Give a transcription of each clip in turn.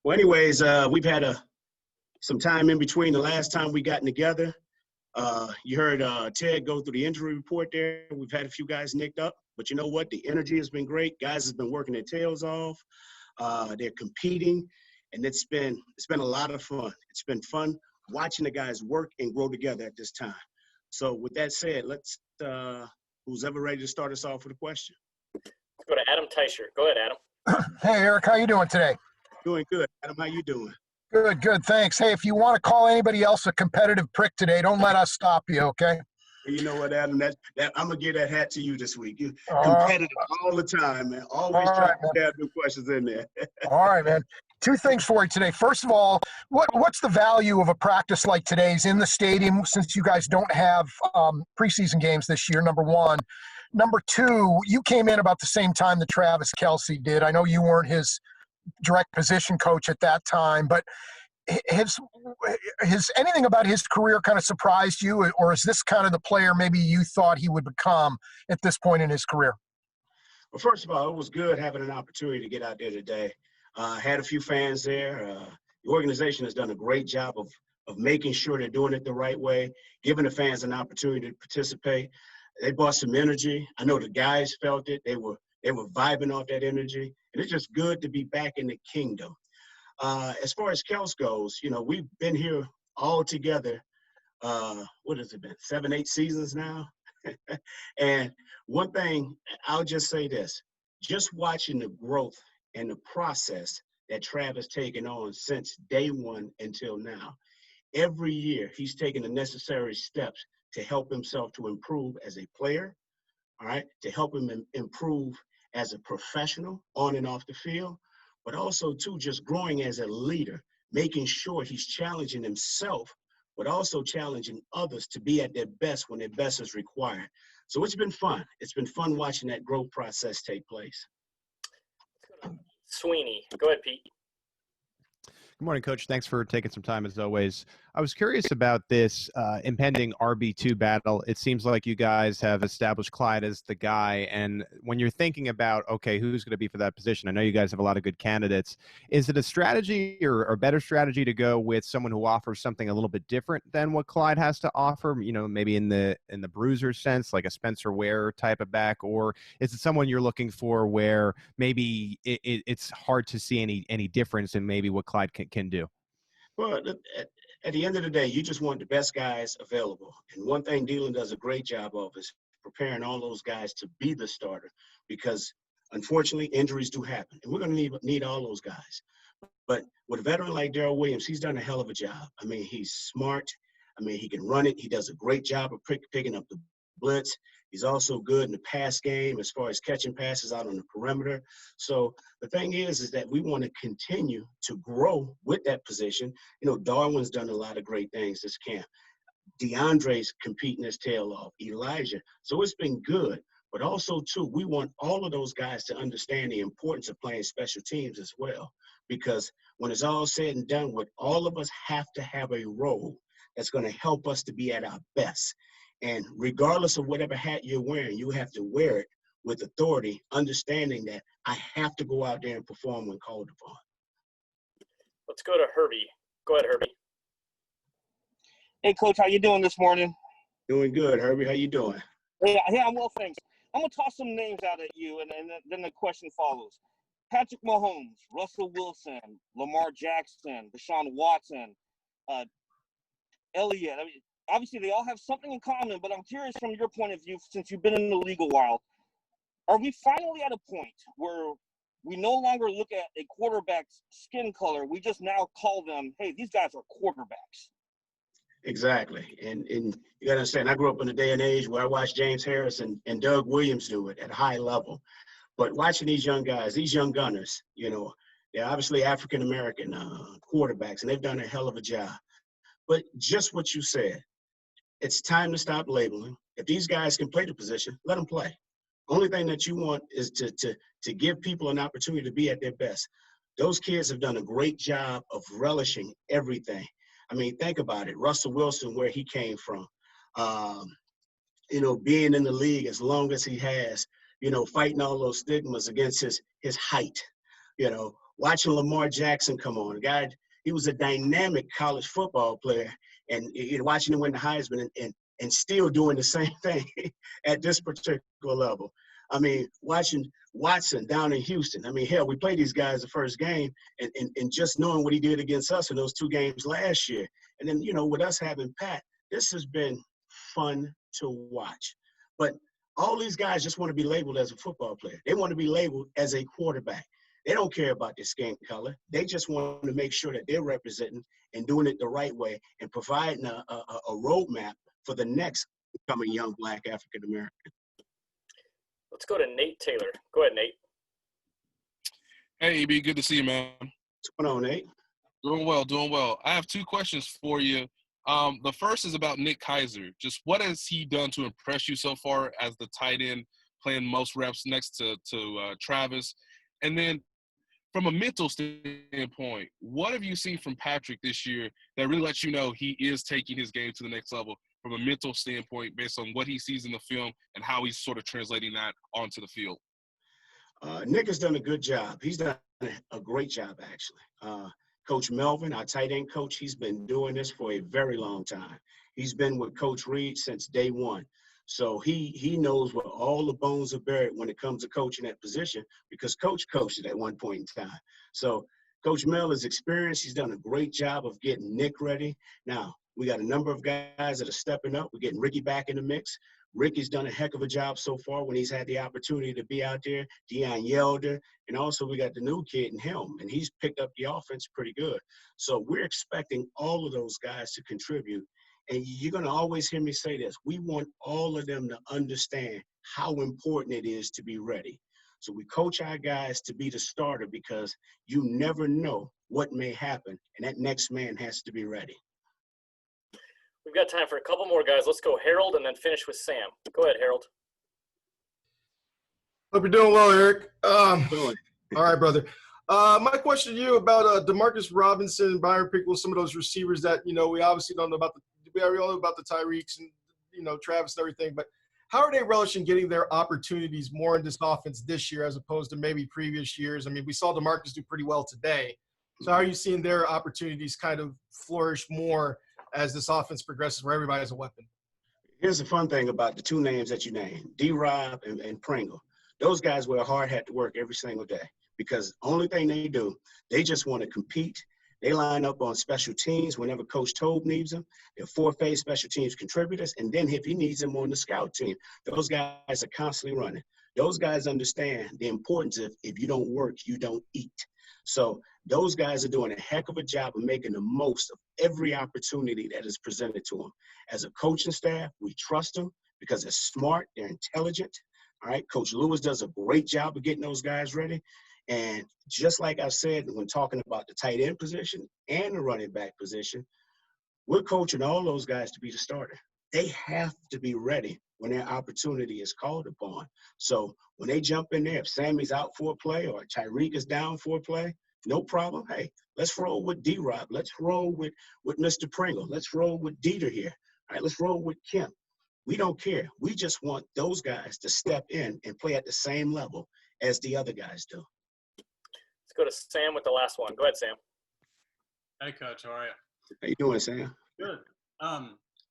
Well, anyways, we've had some time in between the last time we got together. You heard Ted go through the injury report there. We've had a few guys nicked up, but you know what? The energy has been great. Guys have been working their tails off. They're competing, and it's been a lot of fun. It's been fun watching the guys work and grow together at this time. So with that said, let's who's ever ready to start us off with a question. Let's go to Adam Teicher. Go ahead, Adam. Hey, Eric, how you doing today? Doing good. Adam, how you doing? Good, good, thanks. Hey, if you want to call anybody else a competitive prick today, don't let us stop you, okay? You know what, Adam? That I'm gonna give that hat to you this week. You're competitive all the time, man. Always trying to have new questions in there. All right, man. Two things for you today. First of all, what's the value of a practice like today's in the stadium since you guys don't have preseason games this year, number one? Number two, you came in about the same time that Travis Kelce did. I know you weren't his direct position coach at that time, but has anything about his career kind of surprised you, or is this kind of the player maybe you thought he would become at this point in his career? Well, first of all, it was good having an opportunity to get out there today. Had a few fans there. The organization has done a great job of making sure they're doing it the right way, giving the fans an opportunity to participate. They brought some energy. I know the guys felt it. They were vibing off that energy, and it's just good to be back in the kingdom. As far as Kels goes, you know, we've been here all together. What has it been? 7, 8 seasons now. And one thing, I'll just say this: just watching the growth and the process that Trav has taken on since day one until now. Every year, he's taken the necessary steps to help himself to improve as a player, all right, to help him improve as a professional on and off the field, but also, too, just growing as a leader, making sure he's challenging himself, but also challenging others to be at their best when their best is required. So it's been fun. It's been fun watching that growth process take place. Sweeney. Go ahead, Pete. Good morning, Coach. Thanks for taking some time, as always. I was curious about this impending RB2 battle. It seems like you guys have established Clyde as the guy. And when you're thinking about, okay, who's going to be for that position, I know you guys have a lot of good candidates. Is it a strategy or a better strategy to go with someone who offers something a little bit different than what Clyde has to offer, you know, maybe in the bruiser sense, like a Spencer Ware type of back? Or is it someone you're looking for where maybe it's hard to see any difference in maybe what Clyde can do? Well, at the end of the day, you just want the best guys available. And one thing Dylan does a great job of is preparing all those guys to be the starter, because unfortunately injuries do happen, and we're going to need all those guys. But with a veteran like Darrell Williams, he's done a hell of a job. I mean, he's smart. I mean, he can run it. He does a great job of picking up the blitz. He's also good in the pass game as far as catching passes out on the perimeter. So the thing is that we want to continue to grow with that position. You know, Darwin's done a lot of great things this camp. DeAndre's competing his tail off. Elijah. So it's been good. But also, too, we want all of those guys to understand the importance of playing special teams as well. Because when it's all said and done with, all of us have to have a role that's going to help us to be at our best. And regardless of whatever hat you're wearing, you have to wear it with authority, understanding that I have to go out there and perform when called upon. Let's go to Herbie. Go ahead, Herbie. Hey, Coach, how you doing this morning? Doing good, Herbie. How you doing? Yeah, I'm well, thanks. I'm going to toss some names out at you, and then the question follows. Patrick Mahomes, Russell Wilson, Lamar Jackson, Deshaun Watson, Elliott. I mean, obviously, they all have something in common, but I'm curious from your point of view, since you've been in the league a while, are we finally at a point where we no longer look at a quarterback's skin color? We just now call them, hey, these guys are quarterbacks. Exactly. And you got to understand, I grew up in a day and age where I watched James Harris and Doug Williams do it at a high level. But watching these young guys, these young gunners, you know, they're obviously African-American quarterbacks, and they've done a hell of a job. But just what you said, it's time to stop labeling. If these guys can play the position, let them play. Only thing that you want is to give people an opportunity to be at their best. Those kids have done a great job of relishing everything. I mean, think about it. Russell Wilson, where he came from, you know, being in the league as long as he has, you know, fighting all those stigmas against his height, you know, watching Lamar Jackson come on. God, he was a dynamic college football player, and watching him win the Heisman and still doing the same thing at this particular level. I mean, watching Watson down in Houston. I mean, hell, we played these guys the first game, and just knowing what he did against us in those 2 games last year. And then, with us having Pat, this has been fun to watch. But all these guys just want to be labeled as a football player. They want to be labeled as a quarterback. They don't care about their skin color. They just want to make sure that they're representing and doing it the right way and providing a roadmap for the next coming young Black African American. Let's go to Nate Taylor. Go ahead, Nate. Hey, EB, good to see you, man. What's going on, Nate? Doing well. I have 2 questions for you. The first is about Nick Keizer. Just what has he done to impress you so far as the tight end, playing most reps next to Travis? And then from a mental standpoint, what have you seen from Patrick this year that really lets you know he is taking his game to the next level from a mental standpoint based on what he sees in the film and how he's sort of translating that onto the field? Nick has done a good job. He's done a great job, actually. Coach Melvin, our tight end coach, he's been doing this for a very long time. He's been with Coach Reed since day one. So he knows where all the bones are buried when it comes to coaching that position, because Coach coached it at one point in time. So Coach Mel is experienced. He's done a great job of getting Nick ready. Now, we got a number of guys that are stepping up. We're getting Ricky back in the mix. Ricky's done a heck of a job so far when he's had the opportunity to be out there. Deion Yelder, and also we got the new kid in Helm, and he's picked up the offense pretty good. So we're expecting all of those guys to contribute. And you're going to always hear me say this. We want all of them to understand how important it is to be ready. So we coach our guys to be the starter, because you never know what may happen, and that next man has to be ready. We've got time for a couple more guys. Let's go Harold and then finish with Sam. Go ahead, Harold. Hope you're doing well, Eric. All right, brother. My question to you about DeMarcus Robinson, Byron Pickle, some of those receivers that, we obviously don't know about we all know about the Tyreeks and, Travis and everything, but how are they relishing getting their opportunities more in this offense this year as opposed to maybe previous years? I mean, we saw DeMarcus do pretty well today. So how are you seeing their opportunities kind of flourish more as this offense progresses where everybody has a weapon? Here's the fun thing about the 2 names that you named, D-Rob and Pringle. Those guys wear a hard hat to work every single day, because the only thing they do, they just want to compete. They line up on special teams whenever Coach Tobe needs them. They're 4-phase special teams contributors. And then if he needs them on the scout team, those guys are constantly running. Those guys understand the importance of, if you don't work, you don't eat. So those guys are doing a heck of a job of making the most of every opportunity that is presented to them. As a coaching staff, we trust them because they're smart, they're intelligent. All right, Coach Lewis does a great job of getting those guys ready. And just like I said, when talking about the tight end position and the running back position, we're coaching all those guys to be the starter. They have to be ready when their opportunity is called upon. So when they jump in there, if Sammy's out for a play or Tyreek is down for a play, no problem. Hey, let's roll with D-Rob. Let's roll with Mr. Pringle. Let's roll with Dieter here. All right, let's roll with Kemp. We don't care. We just want those guys to step in and play at the same level as the other guys do. Let's go to Sam with the last one. Go ahead, Sam. Hey, Coach. How are you? How you doing, Sam? Good.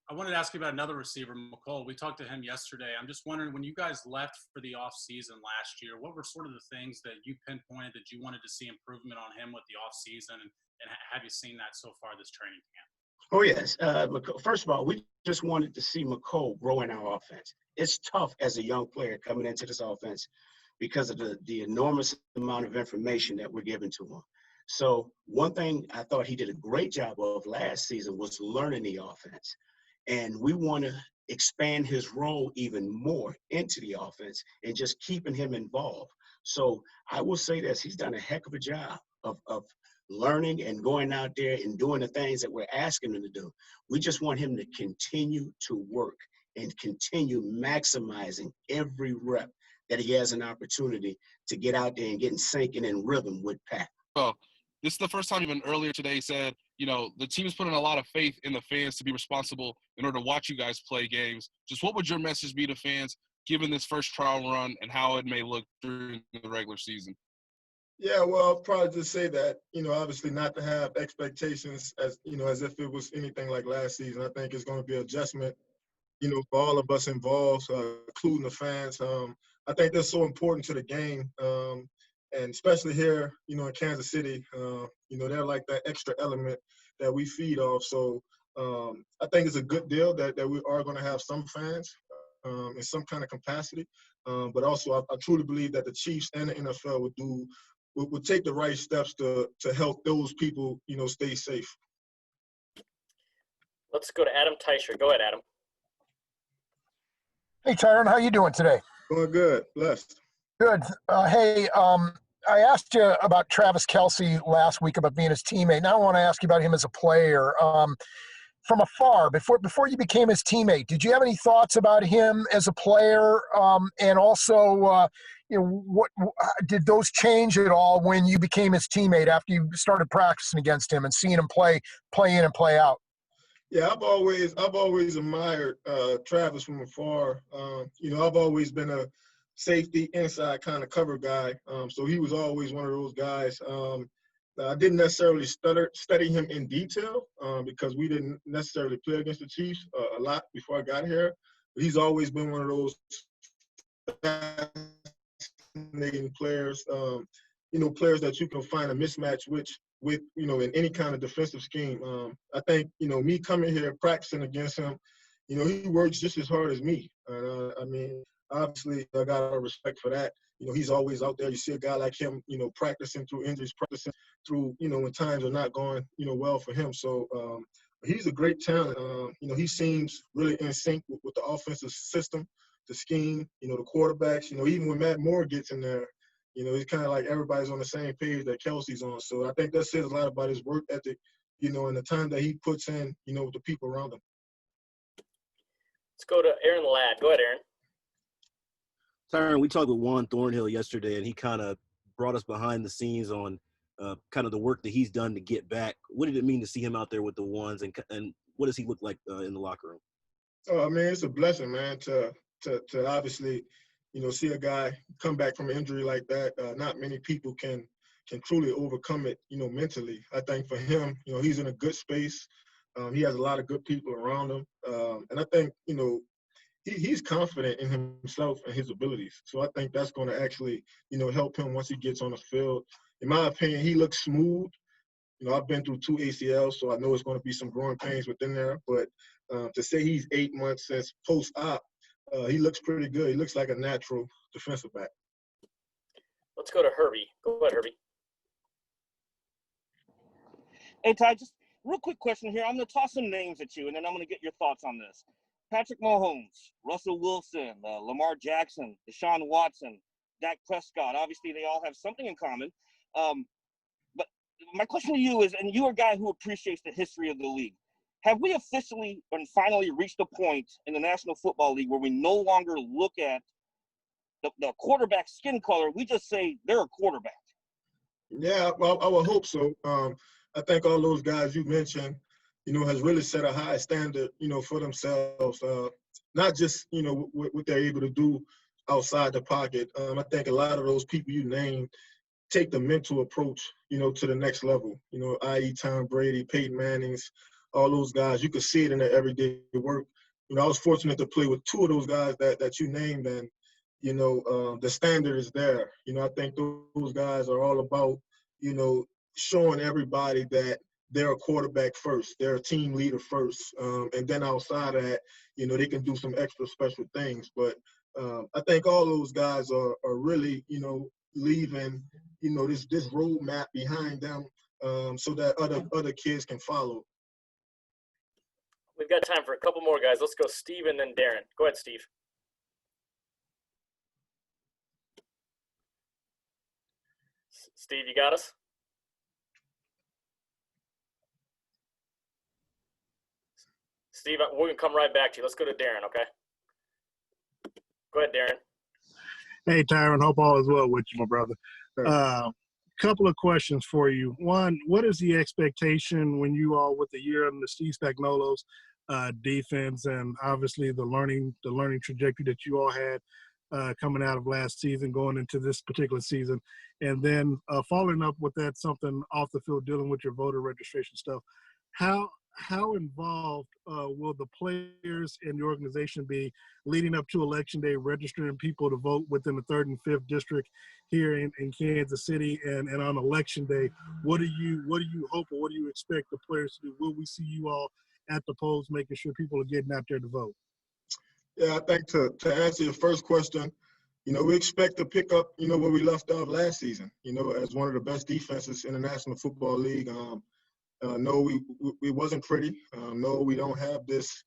I wanted to ask you about another receiver, McCole. We talked to him yesterday. I'm just wondering, when you guys left for the offseason last year, what were sort of the things that you pinpointed that you wanted to see improvement on him with the offseason, and have you seen that so far this training camp? Oh, yes. First of all, we just wanted to see McCole grow in our offense. It's tough as a young player coming into this offense because of the enormous amount of information that we're giving to him. So one thing I thought he did a great job of last season was learning the offense. And we want to expand his role even more into the offense and just keeping him involved. So I will say this, he's done a heck of a job of learning and going out there and doing the things that we're asking him to do. We just want him to continue to work and continue maximizing every rep that he has an opportunity to get out there and get sinking in rhythm with Pat. Well, this is the first time even earlier today said, the team is putting a lot of faith in the fans to be responsible in order to watch you guys play games. Just what would your message be to fans given this first trial run and how it may look during the regular season? Yeah, well, I'll probably just say that, obviously not to have expectations as if it was anything like last season. I think it's going to be an adjustment, for all of us involved, including the fans. I think that's so important to the game. And especially here, in Kansas City, they're like that extra element that we feed off. So I think it's a good deal that we are going to have some fans in some kind of capacity. But also, I truly believe that the Chiefs and the NFL would take the right steps to help those people, stay safe. Let's go to Adam Teicher. Go ahead, Adam. Hey, Tyrann, how you doing today? Doing good. Blessed. Good. Hey, I asked you about Travis Kelce last week about being his teammate. Now I want to ask you about him as a player. From afar, before you became his teammate, did you have any thoughts about him as a player? And also, what did those change at all when you became his teammate after you started practicing against him and seeing him play in and play out? Yeah, I've always admired Travis from afar. I've always been a safety inside kind of cover guy. So he was always one of those guys. I didn't necessarily study him in detail because we didn't necessarily play against the Chiefs a lot before I got here. But he's always been one of those fascinating players. Players that you can find a mismatch with in any kind of defensive scheme. I think, me coming here practicing against him, he works just as hard as me. Obviously, I got a lot of respect for that. He's always out there. You see a guy like him, practicing through injuries, practicing through, when times are not going, well for him. So he's a great talent. He seems really in sync with the offensive system, the scheme, the quarterbacks. Even when Matt Moore gets in there, it's kind of like everybody's on the same page that Kelsey's on. So I think that says a lot about his work ethic, and the time that he puts in, with the people around him. Let's go to Aaron Ladd. Go ahead, Aaron. Tyrann, we talked with Juan Thornhill yesterday, and he kind of brought us behind the scenes on kind of the work that he's done to get back. What did it mean to see him out there with the ones, and what does he look like in the locker room? Oh, it's a blessing, man, to obviously, see a guy come back from an injury like that. Not many people can truly overcome it, mentally. I think for him, he's in a good space. He has a lot of good people around him. And I think, he's confident in himself and his abilities. So I think that's going to actually, help him once he gets on the field. In my opinion, he looks smooth. I've been through 2 ACLs, so I know it's going to be some growing pains within there. But to say he's 8 months since post-op, he looks pretty good. He looks like a natural defensive back. Let's go to Herbie. Go ahead, Herbie. Hey, Ty, just real quick question here. I'm going to toss some names at you, and then I'm going to get your thoughts on this. Patrick Mahomes, Russell Wilson, Lamar Jackson, Deshaun Watson, Dak Prescott. Obviously, they all have something in common. But my question to you is, and you're a guy who appreciates the history of the league, have we officially and finally reached a point in the National Football League where we no longer look at the quarterback skin color? We just say they're a quarterback. Yeah, well, I would hope so. I think all those guys you mentioned, has really set a high standard, for themselves. Not just, what they're able to do outside the pocket. I think a lot of those people you named take the mental approach, to the next level, i.e. Tom Brady, Peyton Manning's, all those guys. You could see it in their everyday work. I was fortunate to play with 2 of those guys that you named, and, the standard is there. I think those guys are all about, showing everybody that they're a quarterback first, they're a team leader first, and then outside of that, they can do some extra special things. But I think all those guys are really, leaving, this roadmap behind them, so that other kids can follow. We've got time for a couple more guys. Let's go Steve and then Darren. Go ahead, Steve. Steve, you got us? Steve, we're going to come right back to you. Let's go to Darren, okay? Go ahead, Darren. Hey, Tyrann, hope all is well with you, my brother. Couple of questions for you. One, what is the expectation when you all, with the year under Steve Spagnuolo's defense, and obviously the learning trajectory that you all had, coming out of last season, going into this particular season. And then following up with that, something off the field, dealing with your voter registration stuff. How involved will the players and the organization be leading up to Election Day, registering people to vote within the 3rd and 5th district here in Kansas City, and on Election Day? What do you hope, or what do you expect the players to do? Will we see you all at the polls making sure people are getting out there to vote? Yeah, I think to answer your first question, we expect to pick up, where we left off last season, as one of the best defenses in the National Football League. No, we wasn't pretty. No, we don't have this,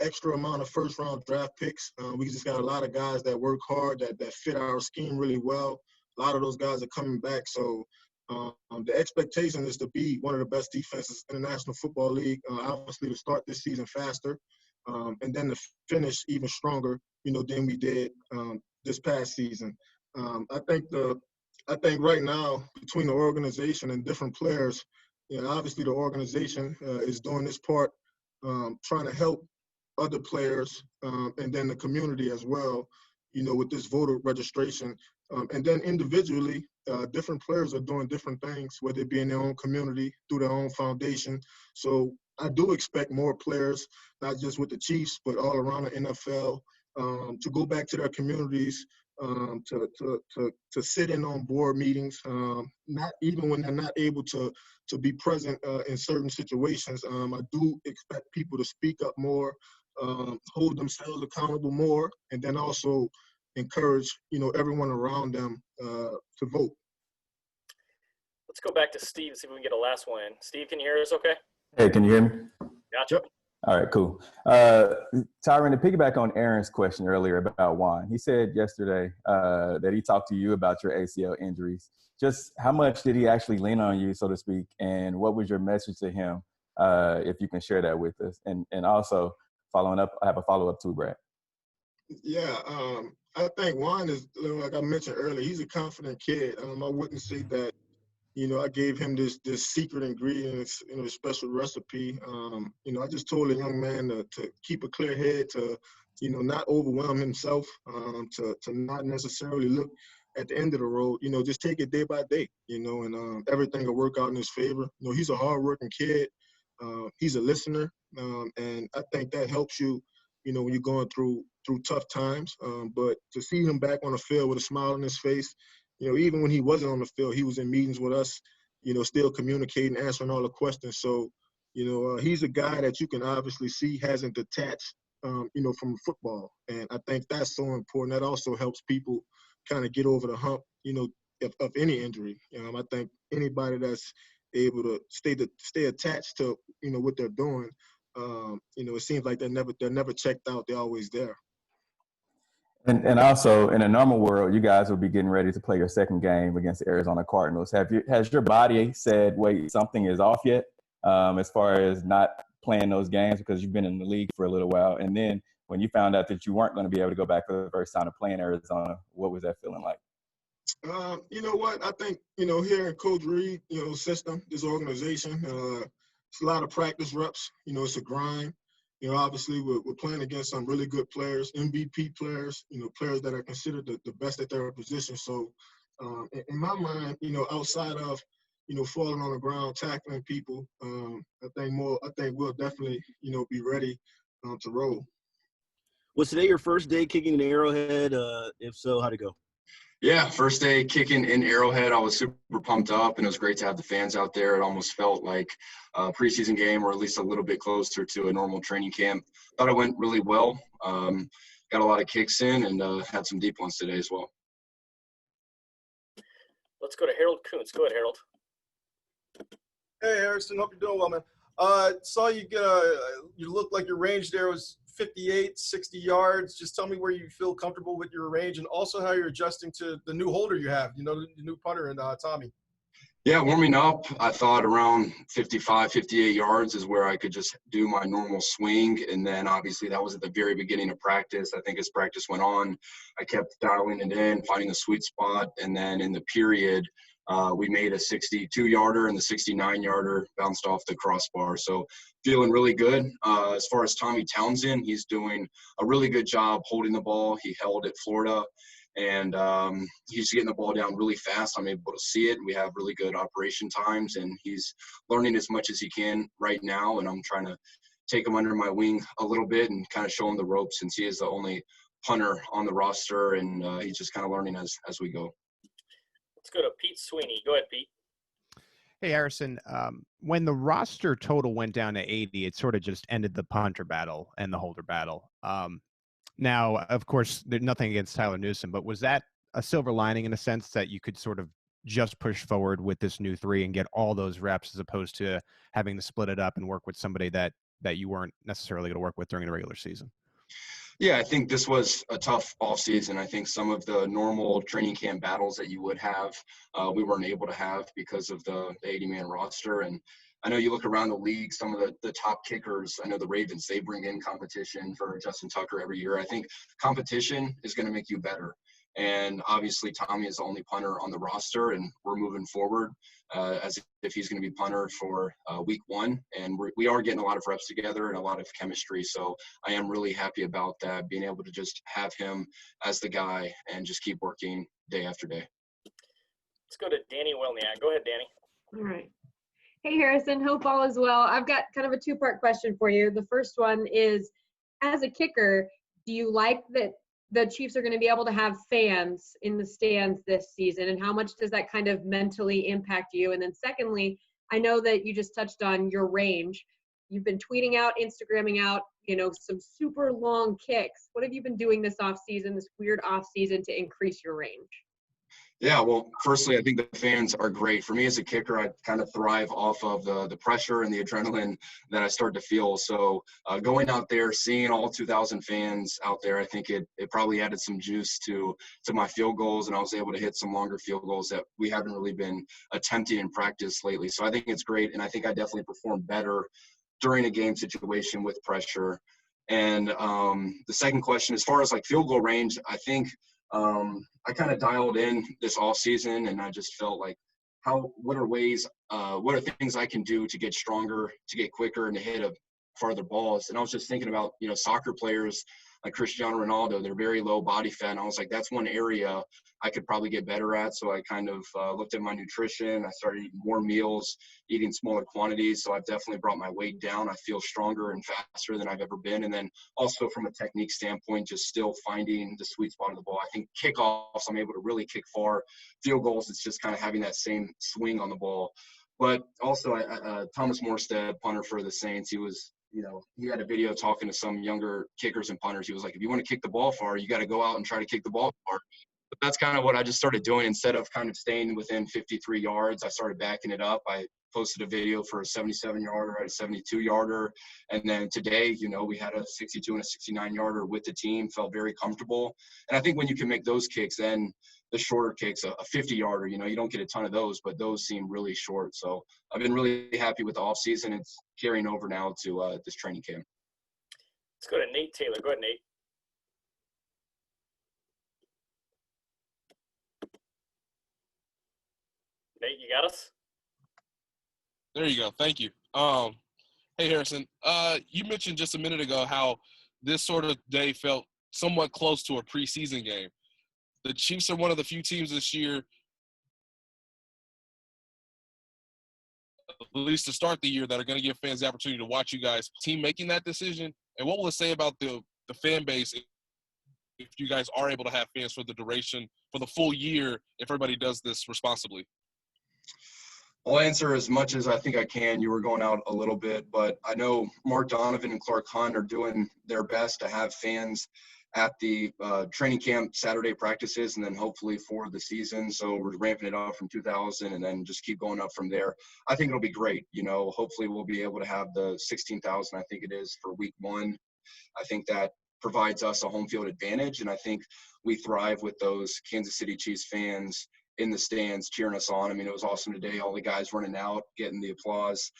extra amount of first-round draft picks. We just got a lot of guys that work hard, that fit our scheme really well. A lot of those guys are coming back. So the expectation is to be one of the best defenses in the National Football League, obviously to start this season faster, and then to finish even stronger, than we did this past season. I think right now, between the organization and different players, obviously the organization is doing this part, trying to help other players, and then the community as well, with this voter registration. And then individually, different players are doing different things, whether it be in their own community, through their own foundation. So I do expect more players, not just with the Chiefs, but all around the NFL, to go back to their communities, to sit in on board meetings, not even when they're not able to be present in certain situations. I do expect people to speak up more, hold themselves accountable more, and then also encourage, everyone around them to vote. Let's go back to Steve and see if we can get a last one in. Steve, can you hear us okay? Hey, can you hear me? Gotcha. Yep. All right, cool. Tyrann, to piggyback on Aaron's question earlier about Juan, he said yesterday that he talked to you about your ACL injuries. Just how much did he actually lean on you, so to speak, and what was your message to him, if you can share that with us? And also, following up, I have a follow-up too, Brad. Yeah, I think Juan is, like I mentioned earlier, he's a confident kid. I wouldn't say that, I gave him this secret ingredient, special recipe. I just told a young man to keep a clear head, to, not overwhelm himself, to not necessarily look at the end of the road, just take it day by day, and everything will work out in his favor. He's a hardworking kid. He's a listener, and I think that helps you, when you're going through tough times. But to see him back on the field with a smile on his face, even when he wasn't on the field, he was in meetings with us, still communicating, answering all the questions. So, he's a guy that you can obviously see hasn't detached, from football. And I think that's so important. That also helps people kind of get over the hump, of any injury. I think anybody that's able to stay attached to, what they're doing, it seems like they're never checked out. They're always there. And also, in a normal world, you guys will be getting ready to play your second game against the Arizona Cardinals. Has your body said, wait, something is off yet, as far as not playing those games, because you've been in the league for a little while? And then when you found out that you weren't going to be able to go back for the first time to play in Arizona, what was that feeling like? You know what? I think, here in Coach Reed, system, this organization, it's a lot of practice reps. It's a grind. Obviously we're playing against some really good players, MVP players, players that are considered the best at their position. So in my mind, outside of, falling on the ground, tackling people, I think we'll definitely, be ready to roll. Was today your first day kicking an Arrowhead? If so, how'd it go? Yeah, first day kicking in Arrowhead, I was super pumped up, and it was great to have the fans out there. It almost felt like a preseason game, or at least a little bit closer to a normal training camp. Thought it went really well. Got a lot of kicks in, and had some deep ones today as well. Let's go to Harold Kuntz. Go ahead, Harold. Hey, Harrison. Hope you're doing well, man. Saw you get you looked like your range there was 58, 60 yards. Just tell me where you feel comfortable with your range, and also how you're adjusting to the new holder you have, the new punter and Tommy. Yeah, warming up, I thought around 55, 58 yards is where I could just do my normal swing. And then obviously that was at the very beginning of practice. I think as practice went on, I kept dialing it in, finding the sweet spot. And then in the period, We made a 62-yarder and the 69-yarder bounced off the crossbar. So feeling really good. As far as Tommy Townsend, he's doing a really good job holding the ball. He held at Florida, and he's getting the ball down really fast. I'm able to see it. We have really good operation times, and he's learning as much as he can right now, and I'm trying to take him under my wing a little bit and kind of show him the ropes, since he is the only punter on the roster, and he's just kind of learning as we go. Let's go to Pete Sweeney. Go ahead, Pete. Hey, Harrison. When the roster total went down to 80, it sort of just ended the punter battle and the holder battle. Now, of course, there's nothing against Tyler Newsome, but was that a silver lining in a sense that you could sort of just push forward with this new 3 and get all those reps as opposed to having to split it up and work with somebody that you weren't necessarily going to work with during the regular season? Yeah, I think this was a tough offseason. I think some of the normal training camp battles that you would have, we weren't able to have because of the 80-man roster. And I know you look around the league, some of the top kickers, I know the Ravens, they bring in competition for Justin Tucker every year. I think competition is going to make you better. And obviously, Tommy is the only punter on the roster, and we're moving forward as if he's going to be punter for week 1. And we are getting a lot of reps together and a lot of chemistry. So I am really happy about that, being able to just have him as the guy and just keep working day after day. Let's go to Danny Wilniak. Go ahead, Danny. All right. Hey, Harrison. Hope all is well. I've got kind of a 2-part question for you. The first one is, as a kicker, do you like that the Chiefs are going to be able to have fans in the stands this season, and how much does that kind of mentally impact you? And then secondly, I know that you just touched on your range. You've been tweeting out, Instagramming out, some super long kicks. What have you been doing this offseason, this weird offseason, to increase your range? Yeah, well, firstly, I think the fans are great. For me as a kicker, I kind of thrive off of the pressure and the adrenaline that I start to feel. So going out there, seeing all 2,000 fans out there, I think it probably added some juice to my field goals, and I was able to hit some longer field goals that we haven't really been attempting in practice lately. So I think it's great, and I think I definitely performed better during a game situation with pressure. And the second question, as far as like field goal range, I think I kind of dialed in this off season, and I just felt like what are things I can do to get stronger, to get quicker, and to hit a farther balls. And I was just thinking about, soccer players like Cristiano Ronaldo, they're very low body fat. And I was like, that's one area I could probably get better at. So I kind of looked at my nutrition. I started eating more meals, eating smaller quantities. So I've definitely brought my weight down. I feel stronger and faster than I've ever been. And then also from a technique standpoint, just still finding the sweet spot of the ball. I think kickoffs, I'm able to really kick far. Field goals, it's just kind of having that same swing on the ball. But also, Thomas Morstead, punter for the Saints, he was, he had a video talking to some younger kickers and punters. He was like, if you want to kick the ball far, you got to go out and try to kick the ball far. But that's kind of what I just started doing. Instead of kind of staying within 53 yards, I started backing it up. I posted a video for a 77-yarder, a 72-yarder. And then today, we had a 62 and a 69-yarder with the team, felt very comfortable. And I think when you can make those kicks, then the shorter kicks, a 50-yarder, you don't get a ton of those, but those seem really short. So I've been really happy with the offseason. It's carrying over now to this training camp. Let's go to Nate Taylor. Go ahead, Nate. Nate, you got us? There you go. Thank you. Hey, Harrison, you mentioned just a minute ago how this sort of day felt somewhat close to a preseason game. The Chiefs are one of the few teams this year, at least to start the year, that are going to give fans the opportunity to watch you guys. Team making that decision, and what will it say about the fan base if you guys are able to have fans for the duration, for the full year, if everybody does this responsibly? I'll answer as much as I think I can. You were going out a little bit, but I know Mark Donovan and Clark Hunt are doing their best to have fans at the training camp Saturday practices, and then hopefully for the season. So we're ramping it up from 2,000 and then just keep going up from there. I think it'll be great. Hopefully we'll be able to have the 16,000, I think it is, for week 1. I think that provides us a home field advantage, and I think we thrive with those Kansas City Chiefs fans in the stands cheering us on. I mean, it was awesome today. All the guys running out, getting the applause.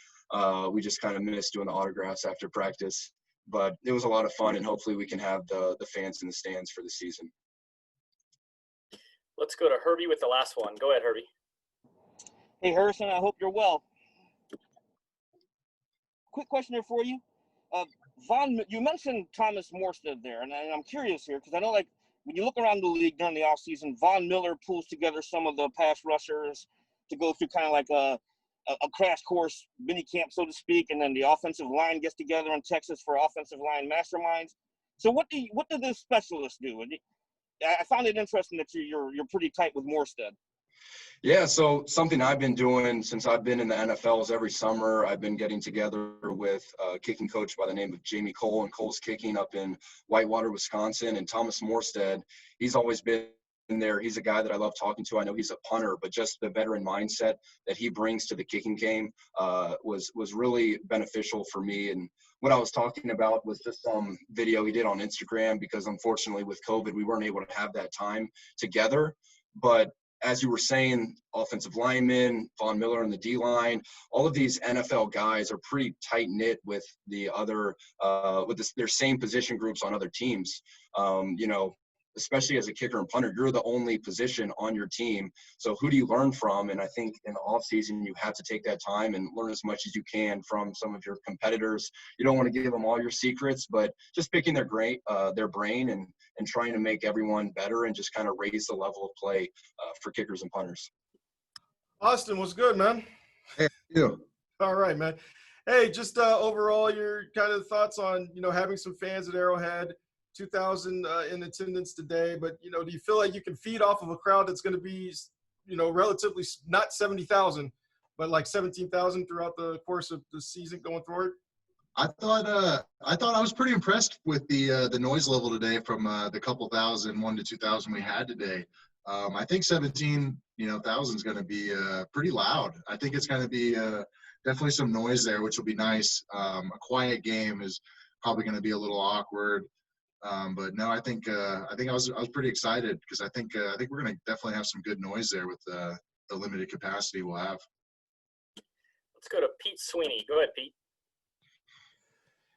We just kind of missed doing the autographs after practice. But it was a lot of fun, and hopefully we can have the fans in the stands for the season. Let's go to Herbie with the last one. Go ahead, Herbie. Hey, Harrison, I hope you're well. Quick question here for you. You mentioned Thomas Morstead there, and I'm curious here because I know, like, when you look around the league during the offseason, Von Miller pulls together some of the pass rushers to go through kind of like a crash course mini camp, so to speak, and then the offensive line gets together in Texas for offensive line masterminds. So what do the specialists do? I found it interesting that you're pretty tight with Morstead. Yeah, so something I've been doing since I've been in the NFL is every summer I've been getting together with a kicking coach by the name of Jamie Cole and Cole's Kicking up in Whitewater, Wisconsin. And Thomas Morstead, he's always been there. He's a guy that I love talking to. I know he's a punter, but just the veteran mindset that he brings to the kicking game was really beneficial for me. And what I was talking about was just some video he did on Instagram because unfortunately with COVID, we weren't able to have that time together. But as you were saying, offensive linemen, Von Miller and the D-line, all of these NFL guys are pretty tight-knit with the other, their same position groups on other teams. Especially as a kicker and punter, you're the only position on your team. So who do you learn from? And I think in the offseason, you have to take that time and learn as much as you can from some of your competitors. You don't want to give them all your secrets, but just picking their brain and trying to make everyone better and just kind of raise the level of play for kickers and punters. Austin, what's good, man? Hey, you. All right, man. Hey, just overall, your kind of thoughts on, having some fans at Arrowhead, 2,000 in attendance today, but, do you feel like you can feed off of a crowd that's going to be, relatively not 70,000, but like 17,000 throughout the course of the season going forward? I thought I was pretty impressed with the noise level today from the couple thousand, 1,000 to 2,000 we had today. I think 17,000 is going to be pretty loud. I think it's going to be definitely some noise there, which will be nice. A quiet game is probably going to be a little awkward. But no, I think I was pretty excited because I think we're going to definitely have some good noise there with the limited capacity we'll have. Let's go to Pete Sweeney. Go ahead, Pete.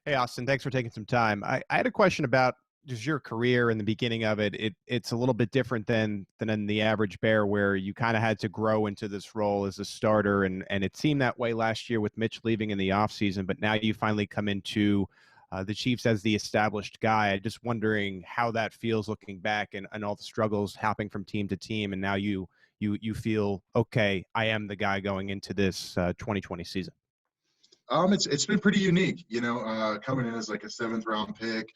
Hey, Austin, thanks for taking some time. I had a question about just your career in the beginning of it. It's a little bit different than in the average Bear, where you kind of had to grow into this role as a starter, and it seemed that way last year with Mitch leaving in the offseason, but now you finally come into the Chiefs as the established guy. I'm just wondering how that feels looking back and all the struggles hopping from team to team, and now you feel, okay, I am the guy going into this 2020 season. It's been pretty unique, coming in as like a 7th round pick,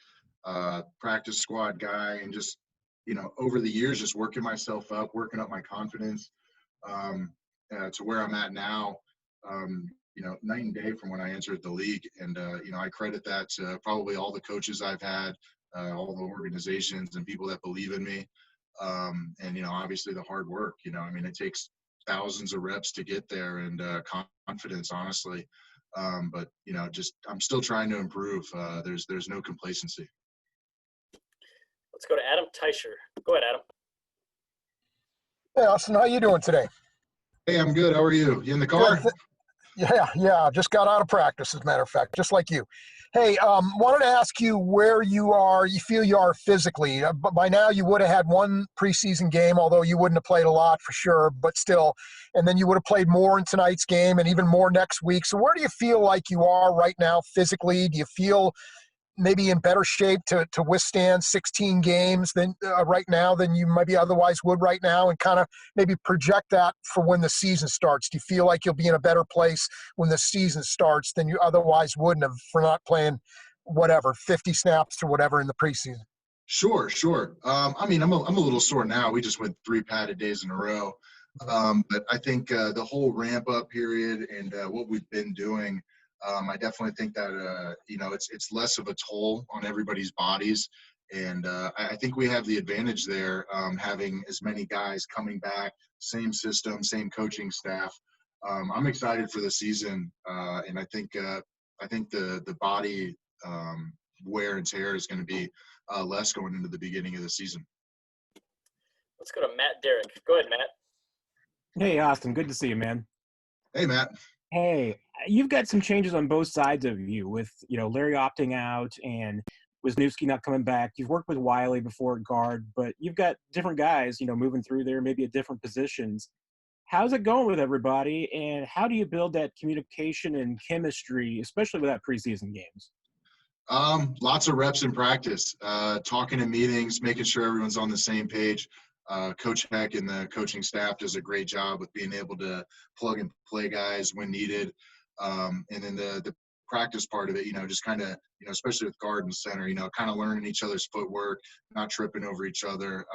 practice squad guy, and just, over the years, just working myself up, working up my confidence to where I'm at now, night and day from when I entered the league. And, I credit that to probably all the coaches I've had, all the organizations and people that believe in me. And, obviously the hard work, it takes thousands of reps to get there and confidence, honestly. But I'm still trying to improve. There's no complacency. Let's go to Adam Teicher. Go ahead, Adam. Hey, Austin, how you doing today? Hey, I'm good. How are you? You in the car? Good. Yeah. Just got out of practice, as a matter of fact, just like you. Hey, wanted to ask you where you feel you are physically. But by now you would have had one preseason game, although you wouldn't have played a lot for sure, but still. And then you would have played more in tonight's game and even more next week. So where do you feel like you are right now physically? Do you feel maybe in better shape to withstand 16 games than right now than you maybe otherwise would right now, and kind of maybe project that for when the season starts? Do you feel like you'll be in a better place when the season starts than you otherwise wouldn't have for not playing 50 snaps or whatever in the preseason? Sure. I'm a little sore now. We just went 3 padded days in a row. But I think the whole ramp up period and what we've been doing, I definitely think that, it's less of a toll on everybody's bodies. And I think we have the advantage there, having as many guys coming back, same system, same coaching staff. I'm excited for the season. And I think the body wear and tear is going to be less going into the beginning of the season. Let's go to Matt Derrick. Go ahead, Matt. Hey, Austin. Good to see you, man. Hey, Matt. Hey, you've got some changes on both sides of you with, Larry opting out and Wisniewski not coming back. You've worked with Wiley before at guard, but you've got different guys, moving through there, maybe at different positions. how's it going with everybody, and how do you build that communication and chemistry, especially without preseason games? Lots of reps in practice, talking in meetings, making sure everyone's on the same page. Coach Heck and the coaching staff does a great job with being able to plug and play guys when needed. And then the practice part of it, just kind of, especially with guard and center, kind of learning each other's footwork, not tripping over each other,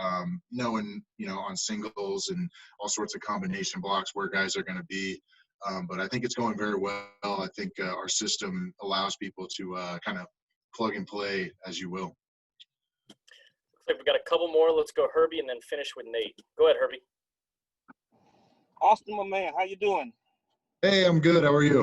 knowing, on singles and all sorts of combination blocks where guys are going to be. But I think it's going very well. I think our system allows people to kind of plug and play as you will. Looks like we've got a couple more. Let's go Herbie and then finish with Nate. Go ahead, Herbie. Austin, my man, how you doing? Hey, I'm good. How are you?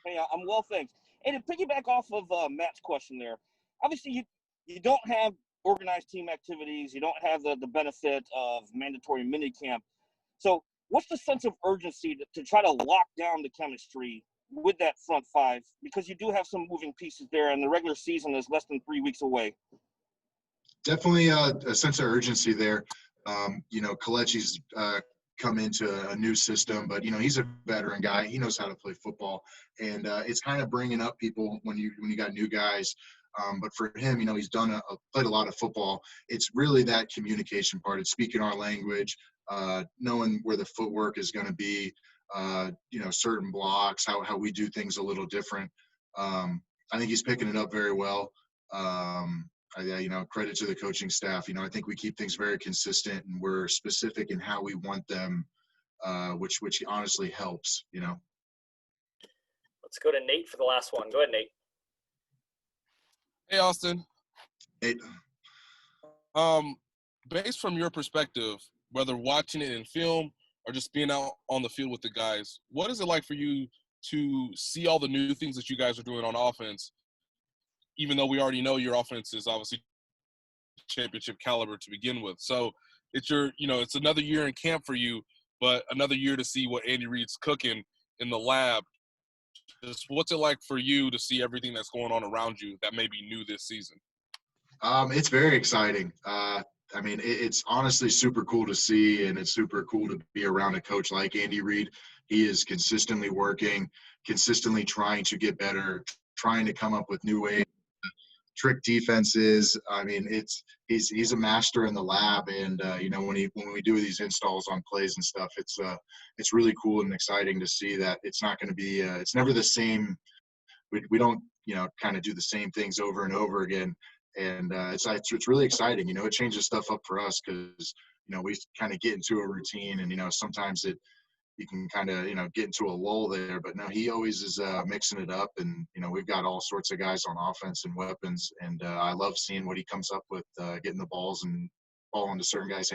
Hey, I'm well, thanks. And to piggyback off of Matt's question there, obviously you don't have organized team activities. You don't have the benefit of mandatory minicamp. So what's the sense of urgency to try to lock down the chemistry with that front five? Because you do have some moving pieces there, and the regular season is less than 3 weeks away. Definitely a sense of urgency there. Kalechi's come into a new system, but he's a veteran guy. He knows how to play football, and it's kind of bringing up people when you got new guys. But for him, he's played a lot of football. It's really that communication part. It's speaking our language, knowing where the footwork is going to be, certain blocks, how we do things a little different. I think he's picking it up very well. Credit to the coaching staff. I think we keep things very consistent, and we're specific in how we want them, which honestly helps. Let's go to Nate for the last one. Go ahead, Nate. Hey, Austin. Hey. Based from your perspective, whether watching it in film or just being out on the field with the guys, what is it like for you to see all the new things that you guys are doing on offense, even though we already know your offense is obviously championship caliber to begin with? So it's it's another year in camp for you, but another year to see what Andy Reid's cooking in the lab. Just what's it like for you to see everything that's going on around you that may be new this season? It's very exciting. It's honestly super cool to see, and it's super cool to be around a coach like Andy Reid. He is consistently working, consistently trying to get better, trying to come up with new ways, trick defenses. He's a master in the lab, and when we do these installs on plays and stuff, it's really cool and exciting to see that it's not going to be it's never the same. We don't kind of do the same things over and over again, and it's really exciting. It changes stuff up for us because we kind of get into a routine, and sometimes you can kind of get into a lull there, but no, he always is mixing it up, and we've got all sorts of guys on offense and weapons, and I love seeing what he comes up with, getting the ball into certain guys' hands.